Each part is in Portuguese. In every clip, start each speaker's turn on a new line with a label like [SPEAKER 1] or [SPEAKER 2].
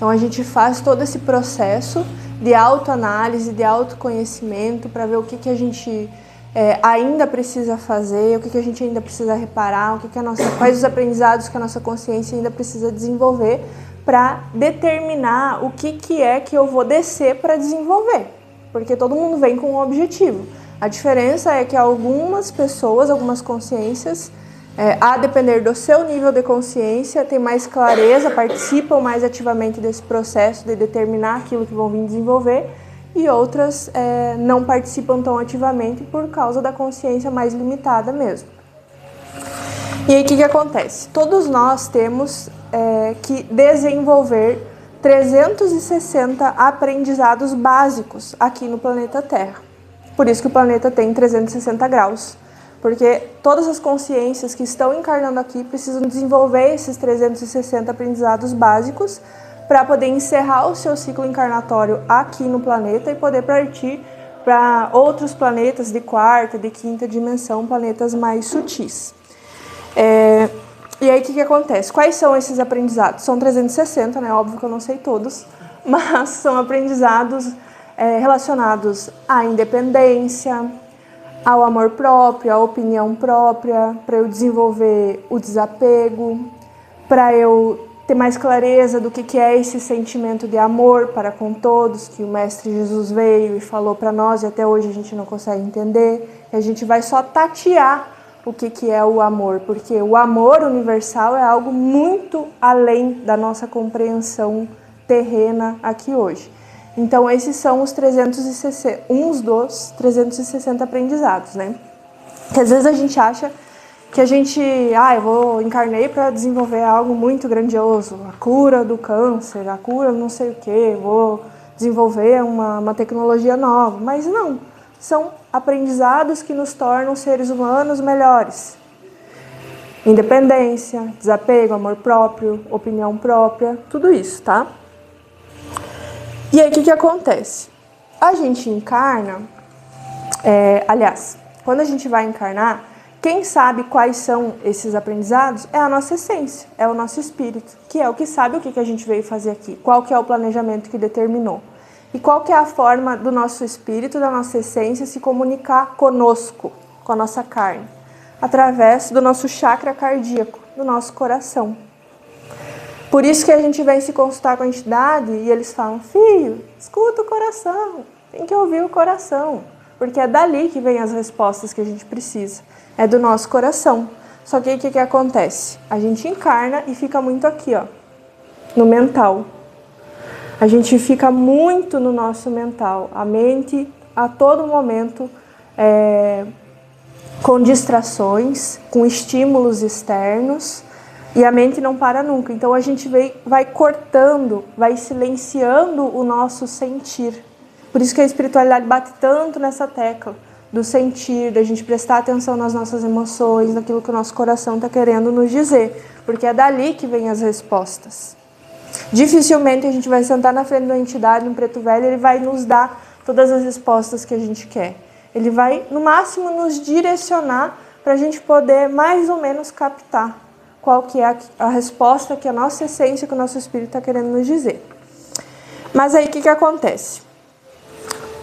[SPEAKER 1] Então a gente faz todo esse processo de autoanálise, de autoconhecimento, para ver o que a gente ainda precisa fazer, o que a gente ainda precisa reparar, quais os aprendizados que a nossa consciência ainda precisa desenvolver, para determinar o que é que eu vou descer para desenvolver. Porque todo mundo vem com um objetivo. A diferença é que algumas pessoas, algumas consciências, a depender do seu nível de consciência, têm mais clareza, participam mais ativamente desse processo de determinar aquilo que vão vir desenvolver, e outras não participam tão ativamente por causa da consciência mais limitada mesmo. E aí o que acontece? Todos nós temos que desenvolver 360 aprendizados básicos aqui no planeta Terra. Por isso que o planeta tem 360 graus. Porque todas as consciências que estão encarnando aqui precisam desenvolver esses 360 aprendizados básicos para poder encerrar o seu ciclo encarnatório aqui no planeta e poder partir para outros planetas de quarta, de quinta dimensão, planetas mais sutis. E aí o que acontece? Quais são esses aprendizados? São 360, né? Óbvio que eu não sei todos, mas são aprendizados relacionados à independência, ao amor próprio, à opinião própria, para eu desenvolver o desapego, para eu ter mais clareza do que é esse sentimento de amor para com todos, que o Mestre Jesus veio e falou para nós e até hoje a gente não consegue entender. E a gente vai só tatear o que é o amor, porque o amor universal é algo muito além da nossa compreensão terrena aqui hoje. Então, esses são os 360, uns dos 360 aprendizados, né? Que às vezes a gente acha que eu encarnei para desenvolver algo muito grandioso, a cura do câncer, a cura não sei o que, vou desenvolver uma tecnologia nova, mas não, são aprendizados que nos tornam seres humanos melhores. Independência, desapego, amor próprio, opinião própria, tudo isso, tá? E aí, o que acontece? A gente encarna, quando a gente vai encarnar, quem sabe quais são esses aprendizados é a nossa essência, é o nosso espírito, que é o que sabe o que a gente veio fazer aqui, qual que é o planejamento que determinou. E qual que é a forma do nosso espírito, da nossa essência, se comunicar conosco, com a nossa carne, através do nosso chakra cardíaco, do nosso coração. Por isso que a gente vem se consultar com a entidade e eles falam, filho, escuta o coração, tem que ouvir o coração, porque é dali que vem as respostas que a gente precisa, é do nosso coração. Só que aí o que acontece? A gente encarna e fica muito aqui, ó, no mental. A gente fica muito no nosso mental, a mente a todo momento com distrações, com estímulos externos, e a mente não para nunca. Então a gente vai cortando, vai silenciando o nosso sentir. Por isso que a espiritualidade bate tanto nessa tecla do sentir, da gente prestar atenção nas nossas emoções, naquilo que o nosso coração está querendo nos dizer. Porque é dali que vem as respostas. Dificilmente a gente vai sentar na frente da entidade, um preto velho, ele vai nos dar todas as respostas que a gente quer. Ele vai, no máximo, nos direcionar para a gente poder mais ou menos captar qual que é a resposta que a nossa essência, que o nosso espírito está querendo nos dizer. Mas aí o que acontece?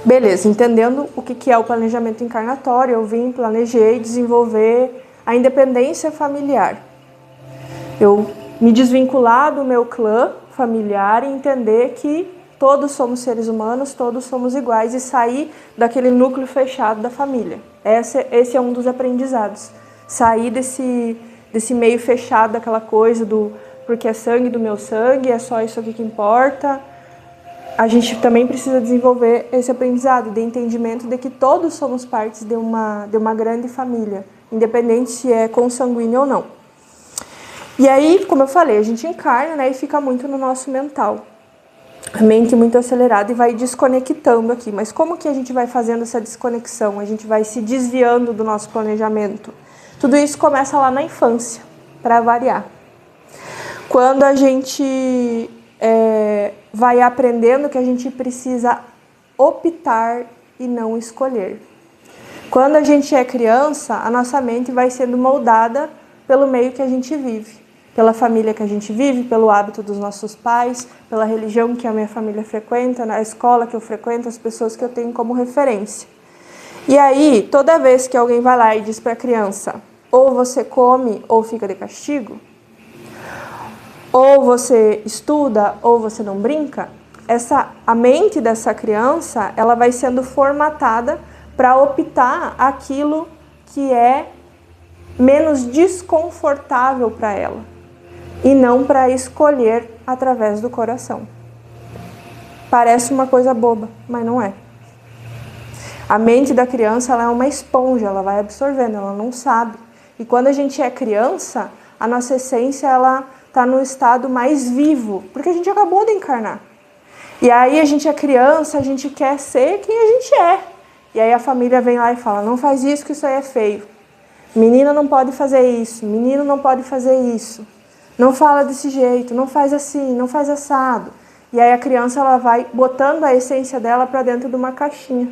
[SPEAKER 1] Beleza, entendendo o que é o planejamento encarnatório, eu planejei desenvolver a independência familiar. Eu me desvincular do meu clã familiar e entender que todos somos seres humanos, todos somos iguais e sair daquele núcleo fechado da família. Esse é um dos aprendizados. Sair desse meio fechado, daquela coisa do porque é sangue do meu sangue, é só isso aqui que importa. A gente também precisa desenvolver esse aprendizado de entendimento de que todos somos partes de uma grande família, independente se é consanguíneo ou não. E aí, como eu falei, a gente encarna, né, e fica muito no nosso mental. A mente muito acelerada e vai desconectando aqui. Mas como que a gente vai fazendo essa desconexão? A gente vai se desviando do nosso planejamento. Tudo isso começa lá na infância, para variar. Quando a gente vai aprendendo que a gente precisa optar e não escolher. Quando a gente é criança, a nossa mente vai sendo moldada pelo meio que a gente vive. pela família que a gente vive, pelo hábito dos nossos pais, pela religião que a minha família frequenta, na escola que eu frequento, as pessoas que eu tenho como referência. E aí, toda vez que alguém vai lá e diz para a criança, ou você come ou fica de castigo, ou você estuda ou você não brinca, a mente dessa criança ela vai sendo formatada para optar aquilo que é menos desconfortável para ela e não para escolher através do coração. Parece uma coisa boba, mas não é. A mente da criança ela é uma esponja, ela vai absorvendo, ela não sabe. E quando a gente é criança, a nossa essência ela está no estado mais vivo, porque a gente acabou de encarnar. E aí a gente é criança, a gente quer ser quem a gente é. E aí a família vem lá e fala, não faz isso que isso aí é feio. Menina não pode fazer isso, menino não pode fazer isso. Não fala desse jeito, não faz assim, não faz assado. E aí a criança ela vai botando a essência dela para dentro de uma caixinha,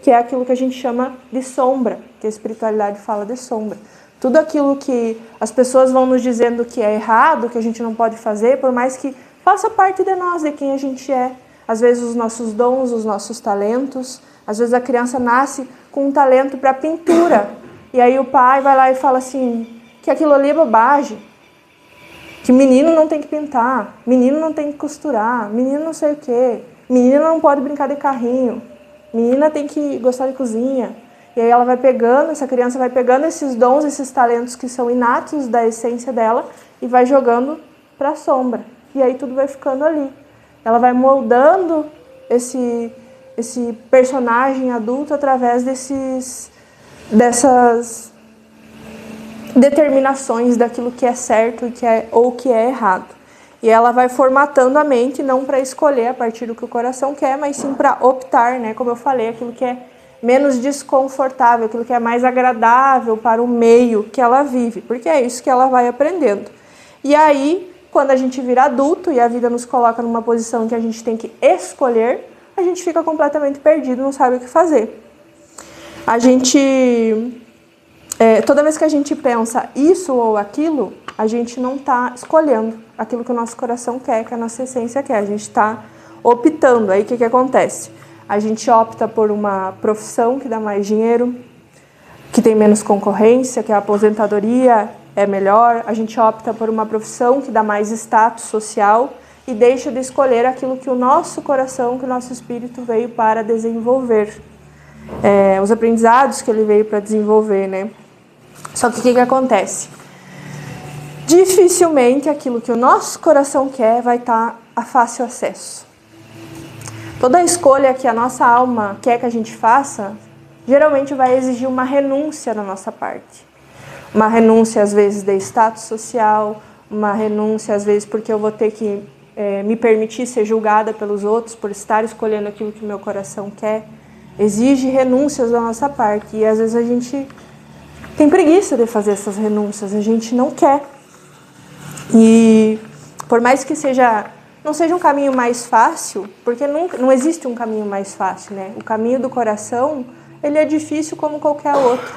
[SPEAKER 1] que é aquilo que a gente chama de sombra, que a espiritualidade fala de sombra. Tudo aquilo que as pessoas vão nos dizendo que é errado, que a gente não pode fazer, por mais que faça parte de nós, de quem a gente é. Às vezes os nossos dons, os nossos talentos. Às vezes a criança nasce com um talento para pintura. E aí o pai vai lá e fala assim, que aquilo ali é bobagem. Que menino não tem que pintar, menino não tem que costurar, menino não sei o quê. Menina não pode brincar de carrinho. Menina tem que gostar de cozinha. E aí ela vai pegando, essa criança vai pegando esses dons, esses talentos que são inatos da essência dela e vai jogando para a sombra. E aí tudo vai ficando ali. Ela vai moldando esse personagem adulto através dessas determinações daquilo que é certo ou que é errado. E ela vai formatando a mente não para escolher a partir do que o coração quer, mas sim para optar, né? Como eu falei, aquilo que é menos desconfortável, aquilo que é mais agradável para o meio que ela vive, porque é isso que ela vai aprendendo. E aí, quando a gente vira adulto e a vida nos coloca numa posição que a gente tem que escolher, a gente fica completamente perdido, não sabe o que fazer. A gente, toda vez que a gente pensa isso ou aquilo, a gente não está escolhendo aquilo que o nosso coração quer, que a nossa essência quer, a gente está optando. Aí o que acontece? A gente opta por uma profissão que dá mais dinheiro, que tem menos concorrência, que a aposentadoria é melhor. A gente opta por uma profissão que dá mais status social e deixa de escolher aquilo que o nosso coração, que o nosso espírito veio para desenvolver. Os aprendizados que ele veio para desenvolver, né? Só que o que acontece? Dificilmente aquilo que o nosso coração quer vai estar a fácil acesso. Toda escolha que a nossa alma quer que a gente faça, geralmente vai exigir uma renúncia da nossa parte. Uma renúncia, às vezes, de status social, uma renúncia, às vezes, porque eu vou ter que me permitir ser julgada pelos outros por estar escolhendo aquilo que o meu coração quer. Exige renúncias da nossa parte. E, às vezes, a gente tem preguiça de fazer essas renúncias, a gente não quer. E, por mais que não seja um caminho mais fácil, porque não existe um caminho mais fácil, né? O caminho do coração, ele é difícil como qualquer outro.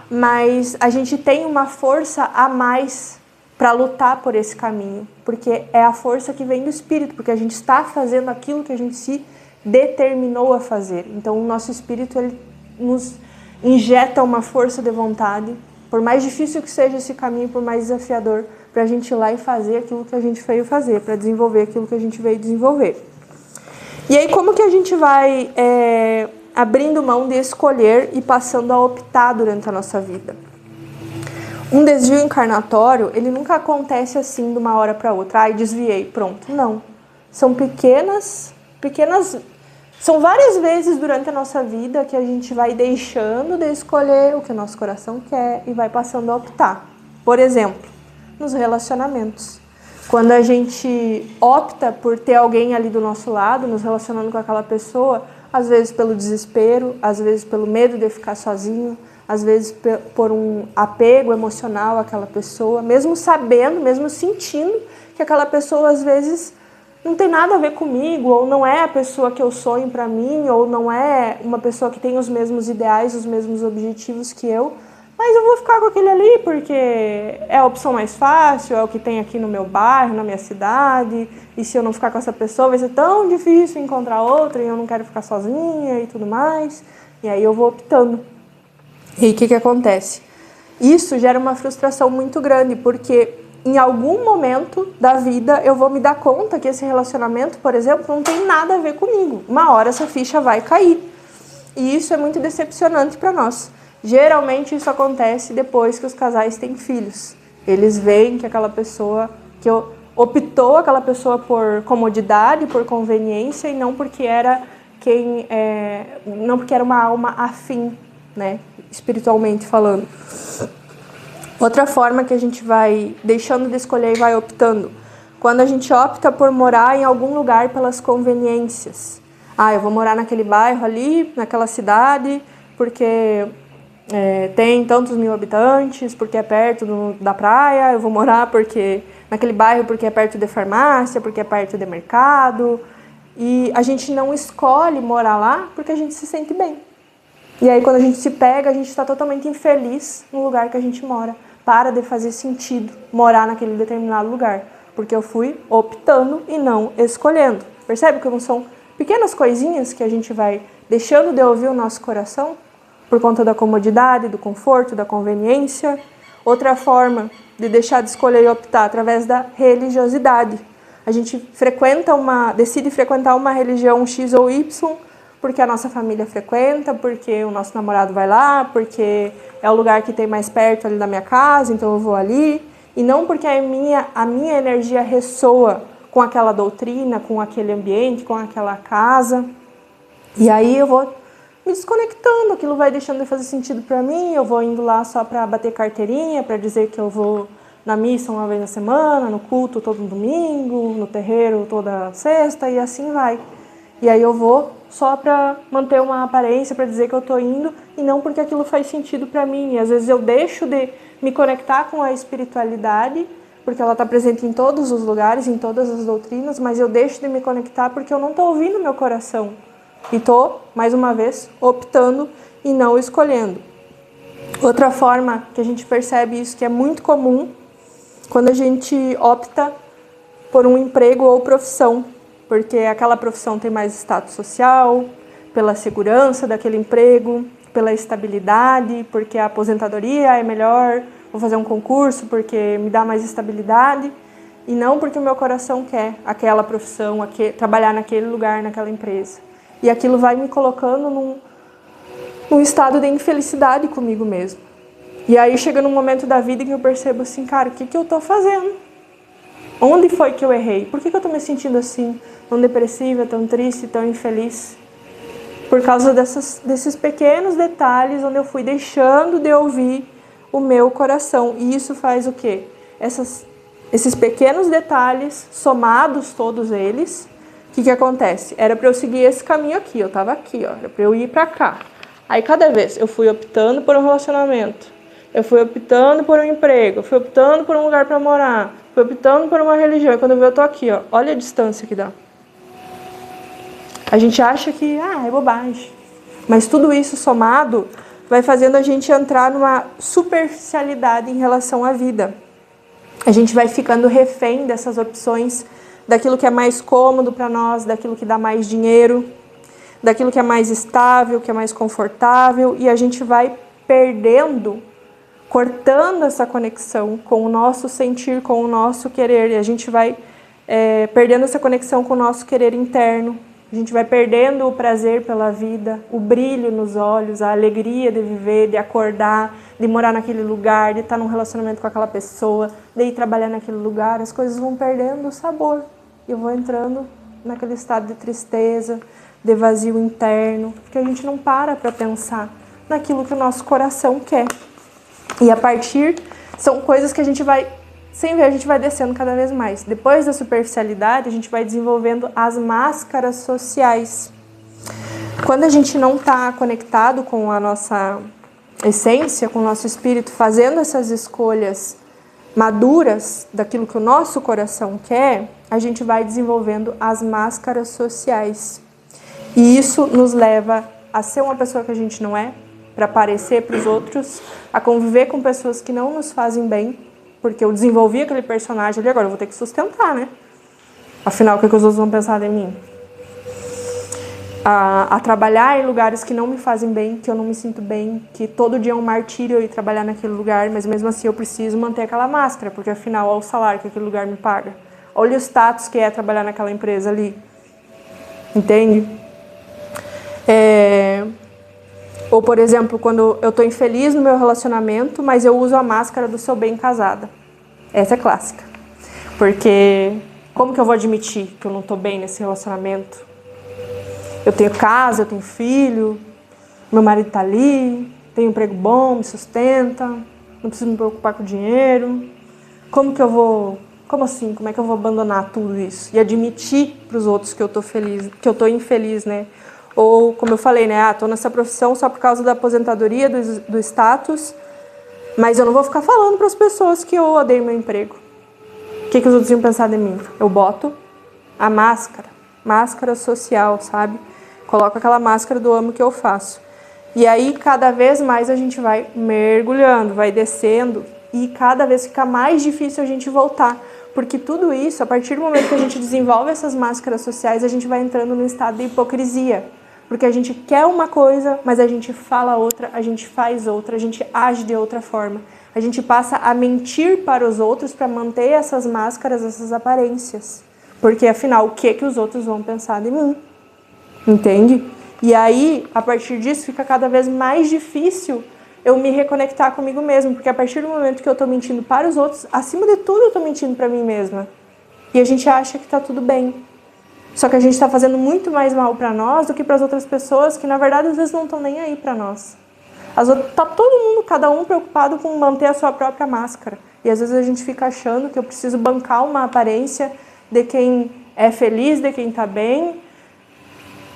[SPEAKER 1] Mas a gente tem uma força a mais para lutar por esse caminho, porque é a força que vem do espírito, porque a gente está fazendo aquilo que a gente se determinou a fazer. Então o nosso espírito ele nos injeta uma força de vontade, por mais difícil que seja esse caminho, por mais desafiador, para a gente ir lá e fazer aquilo que a gente veio fazer, para desenvolver aquilo que a gente veio desenvolver. E aí como que a gente vai abrindo mão de escolher e passando a optar durante a nossa vida? Um desvio encarnatório, ele nunca acontece assim de uma hora para outra. Ai, desviei, pronto. Não. São pequenas... São várias vezes durante a nossa vida que a gente vai deixando de escolher o que o nosso coração quer e vai passando a optar. Por exemplo, nos relacionamentos. Quando a gente opta por ter alguém ali do nosso lado, nos relacionando com aquela pessoa, às vezes pelo desespero, às vezes pelo medo de ficar sozinho, às vezes por um apego emocional àquela pessoa, mesmo sabendo, mesmo sentindo que aquela pessoa às vezes não tem nada a ver comigo, ou não é a pessoa que eu sonho para mim, ou não é uma pessoa que tem os mesmos ideais, os mesmos objetivos que eu, mas eu vou ficar com aquele ali porque é a opção mais fácil, é o que tem aqui no meu bairro, na minha cidade, e se eu não ficar com essa pessoa vai ser tão difícil encontrar outra e eu não quero ficar sozinha e tudo mais. E aí eu vou optando. E aí o que acontece? Isso gera uma frustração muito grande, porque em algum momento da vida eu vou me dar conta que esse relacionamento, por exemplo, não tem nada a ver comigo. Uma hora essa ficha vai cair. E isso é muito decepcionante para nós. Geralmente isso acontece depois que os casais têm filhos. Eles veem que aquela pessoa, que optou aquela pessoa por comodidade, por conveniência e não porque era não porque era uma alma afim, né, espiritualmente falando. Outra forma que a gente vai deixando de escolher e vai optando, quando a gente opta por morar em algum lugar pelas conveniências. Eu vou morar naquele bairro ali, naquela cidade, porque tem tantos mil habitantes, porque é perto da praia, eu vou morar naquele bairro porque é perto de farmácia, porque é perto de mercado. E a gente não escolhe morar lá porque a gente se sente bem. E aí quando a gente se pega, a gente está totalmente infeliz no lugar que a gente mora. Para de fazer sentido morar naquele determinado lugar, porque eu fui optando e não escolhendo. Percebe como são pequenas coisinhas que a gente vai deixando de ouvir o nosso coração por conta da comodidade, do conforto, da conveniência. Outra forma de deixar de escolher e optar através da religiosidade. A gente decide frequentar uma religião X ou Y porque a nossa família frequenta, porque o nosso namorado vai lá, porque é o lugar que tem mais perto ali da minha casa, então eu vou ali. E não porque a minha energia ressoa com aquela doutrina, com aquele ambiente, com aquela casa. E aí eu vou me desconectando, aquilo vai deixando de fazer sentido para mim, eu vou indo lá só para bater carteirinha, para dizer que eu vou na missa uma vez na semana, no culto todo domingo, no terreiro toda sexta e assim vai. E aí eu vou só para manter uma aparência, para dizer que eu estou indo e não porque aquilo faz sentido para mim. E às vezes eu deixo de me conectar com a espiritualidade, porque ela está presente em todos os lugares, em todas as doutrinas, mas eu deixo de me conectar porque eu não estou ouvindo meu coração. E estou, mais uma vez, optando e não escolhendo. Outra forma que a gente percebe isso, que é muito comum, quando a gente opta por um emprego ou profissão, porque aquela profissão tem mais status social, pela segurança daquele emprego, pela estabilidade, porque a aposentadoria é melhor, vou fazer um concurso porque me dá mais estabilidade, e não porque o meu coração quer aquela profissão, trabalhar naquele lugar, naquela empresa. E aquilo vai me colocando num estado de infelicidade comigo mesmo. E aí chega num momento da vida que eu percebo assim, cara, o que eu estou fazendo? Onde foi que eu errei? Por que eu estou me sentindo assim, tão depressiva, tão triste, tão infeliz? Por causa desses pequenos detalhes onde eu fui deixando de ouvir o meu coração. E isso faz o quê? Esses pequenos detalhes, somados todos eles, o que acontece? Era para eu seguir esse caminho aqui, eu estava aqui, ó, era para eu ir para cá. Aí cada vez eu fui optando por um relacionamento, eu fui optando por um emprego, eu fui optando por um lugar para morar, fui optando por uma religião. E quando eu estou aqui, ó, olha a distância que dá. A gente acha que é bobagem. Mas tudo isso somado vai fazendo a gente entrar numa superficialidade em relação à vida. A gente vai ficando refém dessas opções, daquilo que é mais cômodo para nós, daquilo que dá mais dinheiro, daquilo que é mais estável, que é mais confortável, e a gente vai cortando essa conexão com o nosso sentir, com o nosso querer, e a gente vai perdendo essa conexão com o nosso querer interno, a gente vai perdendo o prazer pela vida, o brilho nos olhos, a alegria de viver, de acordar, de morar naquele lugar, de estar num relacionamento com aquela pessoa, de ir trabalhar naquele lugar. As coisas vão perdendo o sabor. Eu vou entrando naquele estado de tristeza, de vazio interno, porque a gente não para pensar naquilo que o nosso coração quer. E a partir, são coisas que a gente vai, sem ver, a gente vai descendo cada vez mais. Depois da superficialidade, a gente vai desenvolvendo as máscaras sociais. Quando a gente não está conectado com a nossa essência, com o nosso espírito, fazendo essas escolhas maduras daquilo que o nosso coração quer, a gente vai desenvolvendo as máscaras sociais. E isso nos leva a ser uma pessoa que a gente não é, para aparecer para os outros, a conviver com pessoas que não nos fazem bem, porque eu desenvolvi aquele personagem ali, agora eu vou ter que sustentar, né? Afinal, o que os outros vão pensar de mim? A trabalhar em lugares que não me fazem bem, que eu não me sinto bem, que todo dia é um martírio eu ir trabalhar naquele lugar, mas mesmo assim eu preciso manter aquela máscara, porque afinal, olha o salário que aquele lugar me paga. Olha o status que é trabalhar naquela empresa ali. Entende? Ou, por exemplo, quando eu estou infeliz no meu relacionamento, mas eu uso a máscara do sou bem casada. Essa é clássica. Porque como que eu vou admitir que eu não estou bem nesse relacionamento? Eu tenho casa, eu tenho filho, meu marido está ali, tenho um emprego bom, me sustenta, não preciso me preocupar com o dinheiro. Como que eu vou... Como assim? Como é que eu vou abandonar tudo isso? E admitir para os outros que eu estou feliz, que eu estou infeliz, né? Ou, como eu falei, né? Estou nessa profissão só por causa da aposentadoria, do status, mas eu não vou ficar falando para as pessoas que eu odeio meu emprego. O que os outros iam pensar de mim? Eu boto a máscara social, sabe? Coloco aquela máscara do amo que eu faço. E aí, cada vez mais a gente vai mergulhando, vai descendo, e cada vez fica mais difícil a gente voltar. Porque tudo isso, a partir do momento que a gente desenvolve essas máscaras sociais, a gente vai entrando num estado de hipocrisia. Porque a gente quer uma coisa, mas a gente fala outra, a gente faz outra, a gente age de outra forma. A gente passa a mentir para os outros para manter essas máscaras, essas aparências. Porque, afinal, o que os outros vão pensar de mim? Entende? E aí, a partir disso, fica cada vez mais difícil eu me reconectar comigo mesmo. Porque a partir do momento que eu estou mentindo para os outros, acima de tudo eu estou mentindo para mim mesma. E a gente acha que está tudo bem. Só que a gente está fazendo muito mais mal para nós do que para as outras pessoas que, na verdade, às vezes não estão nem aí para nós. Está todo mundo, cada um preocupado com manter a sua própria máscara. E às vezes a gente fica achando que eu preciso bancar uma aparência de quem é feliz, de quem está bem,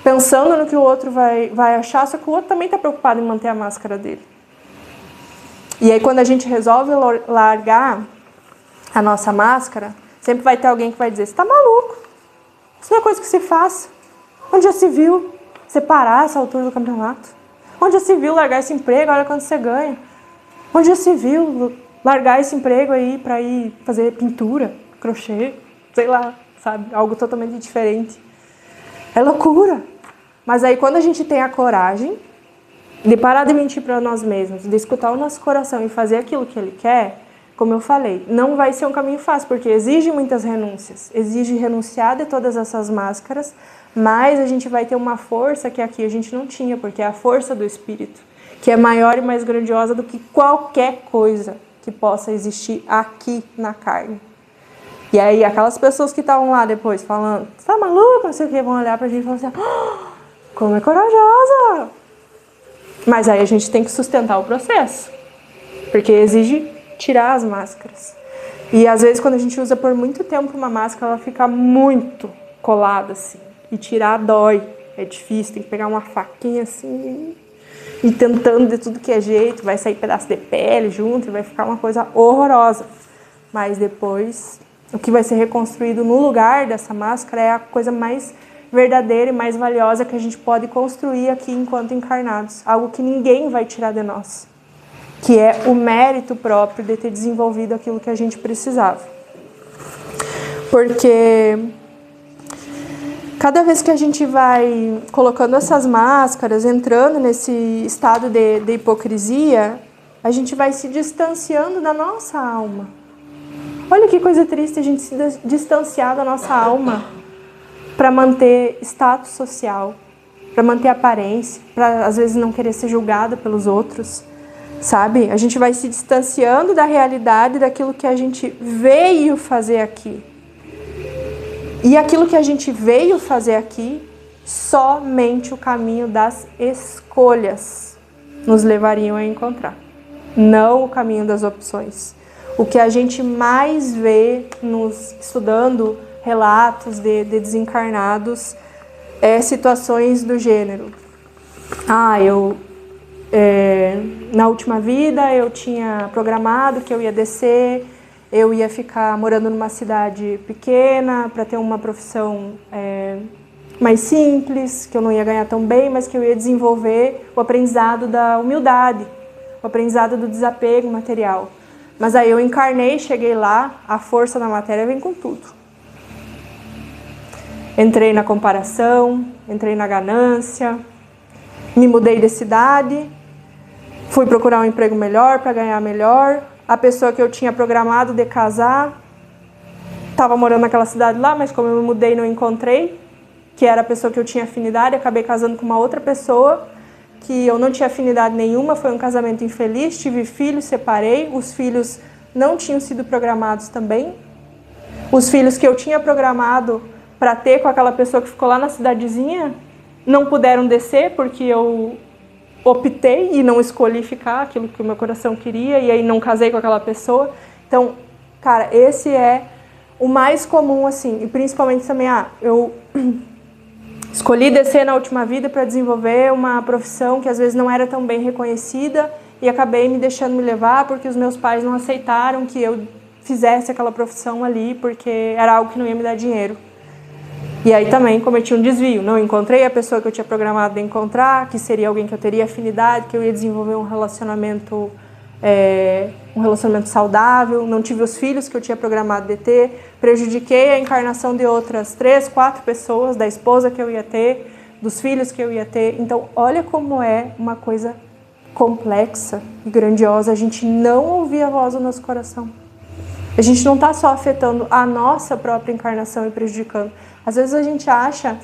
[SPEAKER 1] pensando no que o outro vai achar, só que o outro também está preocupado em manter a máscara dele. E aí quando a gente resolve largar a nossa máscara, sempre vai ter alguém que vai dizer, você está maluco, isso não é coisa que se faz. Onde já se viu separar essa altura do campeonato? Onde já se viu largar esse emprego, olha quanto você ganha? Onde já se viu largar esse emprego aí para ir fazer pintura, crochê, sei lá, sabe? Algo totalmente diferente. É loucura. Mas aí quando a gente tem a coragem de parar de mentir para nós mesmos, de escutar o nosso coração e fazer aquilo que ele quer, como eu falei, não vai ser um caminho fácil, porque exige muitas renúncias. Exige renunciar de todas essas máscaras, mas a gente vai ter uma força que aqui a gente não tinha, porque é a força do Espírito, que é maior e mais grandiosa do que qualquer coisa que possa existir aqui na carne. E aí aquelas pessoas que estavam lá depois falando, você tá maluco, não sei o que, vão olhar pra gente e falar assim, como é corajosa! Mas aí a gente tem que sustentar o processo, porque exige tirar as máscaras. E às vezes quando a gente usa por muito tempo uma máscara, ela fica muito colada assim. E tirar dói, é difícil, tem que pegar uma faquinha assim e tentando de tudo que é jeito, vai sair pedaço de pele junto e vai ficar uma coisa horrorosa. Mas depois, o que vai ser reconstruído no lugar dessa máscara é a coisa mais verdadeira e mais valiosa que a gente pode construir aqui enquanto encarnados. Algo que ninguém vai tirar de nós, que é o mérito próprio de ter desenvolvido aquilo que a gente precisava. Porque cada vez que a gente vai colocando essas máscaras, entrando nesse estado de hipocrisia, a gente vai se distanciando da nossa alma. Olha que coisa triste a gente se distanciar da nossa alma para manter status social, para manter aparência, para às vezes não querer ser julgada pelos outros. Sabe? A gente vai se distanciando da realidade, daquilo que a gente veio fazer aqui. E aquilo que a gente veio fazer aqui, somente o caminho das escolhas nos levariam a encontrar. Não o caminho das opções. O que a gente mais vê nos estudando relatos de desencarnados é situações do gênero. Na última vida eu tinha programado que eu ia descer, eu ia ficar morando numa cidade pequena para ter uma profissão mais simples, que eu não ia ganhar tão bem, mas que eu ia desenvolver o aprendizado da humildade, o aprendizado do desapego material. Mas aí eu encarnei, cheguei lá, a força da matéria vem com tudo. Entrei na comparação, entrei na ganância, me mudei de cidade, fui procurar um emprego melhor para ganhar melhor. A pessoa que eu tinha programado de casar estava morando naquela cidade lá, mas como eu me mudei não encontrei, que era a pessoa que eu tinha afinidade, acabei casando com uma outra pessoa que eu não tinha afinidade nenhuma, foi um casamento infeliz, tive filhos, separei, os filhos não tinham sido programados também. Os filhos que eu tinha programado para ter com aquela pessoa que ficou lá na cidadezinha não puderam descer porque eu optei e não escolhi ficar aquilo que o meu coração queria e aí não casei com aquela pessoa. Então, cara, esse é o mais comum, assim, e principalmente também, eu escolhi descer na última vida para desenvolver uma profissão que às vezes não era tão bem reconhecida e acabei me deixando me levar porque os meus pais não aceitaram que eu fizesse aquela profissão ali porque era algo que não ia me dar dinheiro. E aí também cometi um desvio, não encontrei a pessoa que eu tinha programado de encontrar, que seria alguém que eu teria afinidade, que eu ia desenvolver um relacionamento saudável, não tive os filhos que eu tinha programado de ter, prejudiquei a encarnação de outras 3, 4 pessoas, da esposa que eu ia ter, dos filhos que eu ia ter. Então, olha como é uma coisa complexa e grandiosa a gente não ouvir a voz do nosso coração. A gente não está só afetando a nossa própria encarnação e prejudicando. Às vezes a gente acha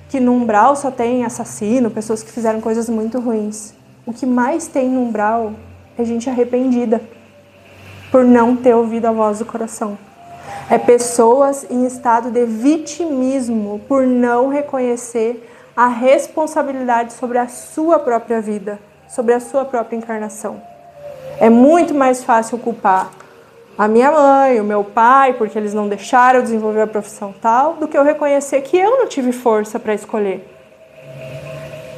[SPEAKER 1] que no umbral só tem assassino, pessoas que fizeram coisas muito ruins. O que mais tem no umbral é gente arrependida por não ter ouvido a voz do coração. É pessoas em estado de vitimismo por não reconhecer a responsabilidade sobre a sua própria vida, sobre a sua própria encarnação. É muito mais fácil culpar a minha mãe, o meu pai, porque eles não deixaram eu desenvolver a profissão tal, do que eu reconhecer que eu não tive força para escolher.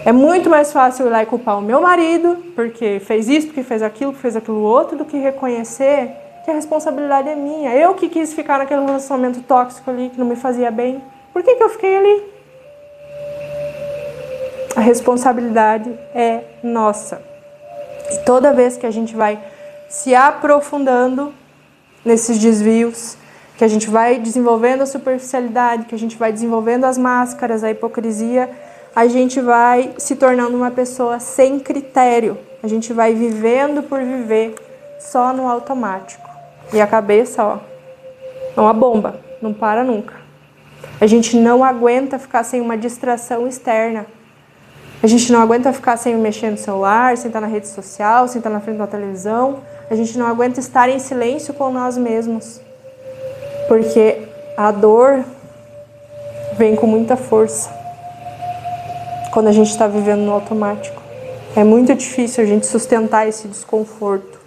[SPEAKER 1] É muito mais fácil ir lá e culpar o meu marido, porque fez isso, porque fez aquilo outro, do que reconhecer que a responsabilidade é minha. Eu que quis ficar naquele relacionamento tóxico ali, que não me fazia bem. Por que eu fiquei ali? A responsabilidade é nossa. E toda vez que a gente vai se aprofundando nesses desvios, que a gente vai desenvolvendo a superficialidade, que a gente vai desenvolvendo as máscaras, a hipocrisia, a gente vai se tornando uma pessoa sem critério. A gente vai vivendo por viver só no automático. E a cabeça, é uma bomba, não para nunca. A gente não aguenta ficar sem uma distração externa. A gente não aguenta ficar sem mexer no celular, sem estar na rede social, sem estar na frente da televisão. A gente não aguenta estar em silêncio com nós mesmos. Porque a dor vem com muita força quando a gente está vivendo no automático. É muito difícil a gente sustentar esse desconforto.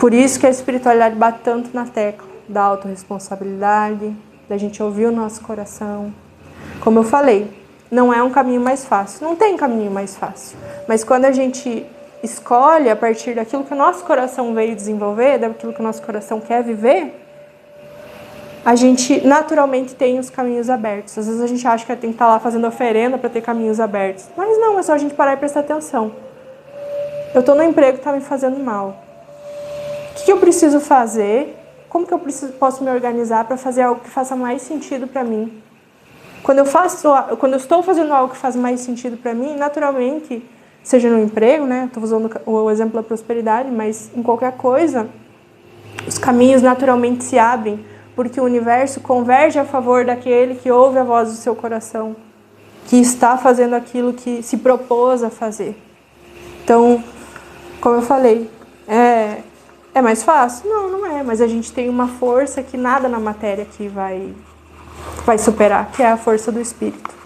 [SPEAKER 1] Por isso que a espiritualidade bate tanto na tecla da autorresponsabilidade, da gente ouvir o nosso coração. Como eu falei, não é um caminho mais fácil. Não tem caminho mais fácil. Mas quando a gente escolhe a partir daquilo que o nosso coração veio desenvolver, daquilo que o nosso coração quer viver, a gente naturalmente tem os caminhos abertos. Às vezes a gente acha que tem que estar lá fazendo oferenda para ter caminhos abertos. Mas não, é só a gente parar e prestar atenção. Eu estou no emprego que está me fazendo mal. O que eu preciso fazer? Como que eu posso me organizar para fazer algo que faça mais sentido para mim? Quando eu estou fazendo algo que faz mais sentido para mim, naturalmente, seja no emprego, né? Estou usando o exemplo da prosperidade, mas em qualquer coisa, os caminhos naturalmente se abrem, porque o universo converge a favor daquele que ouve a voz do seu coração, que está fazendo aquilo que se propôs a fazer. Então, como eu falei, é mais fácil? Não, não é, mas a gente tem uma força que nada na matéria aqui vai superar, que é a força do Espírito.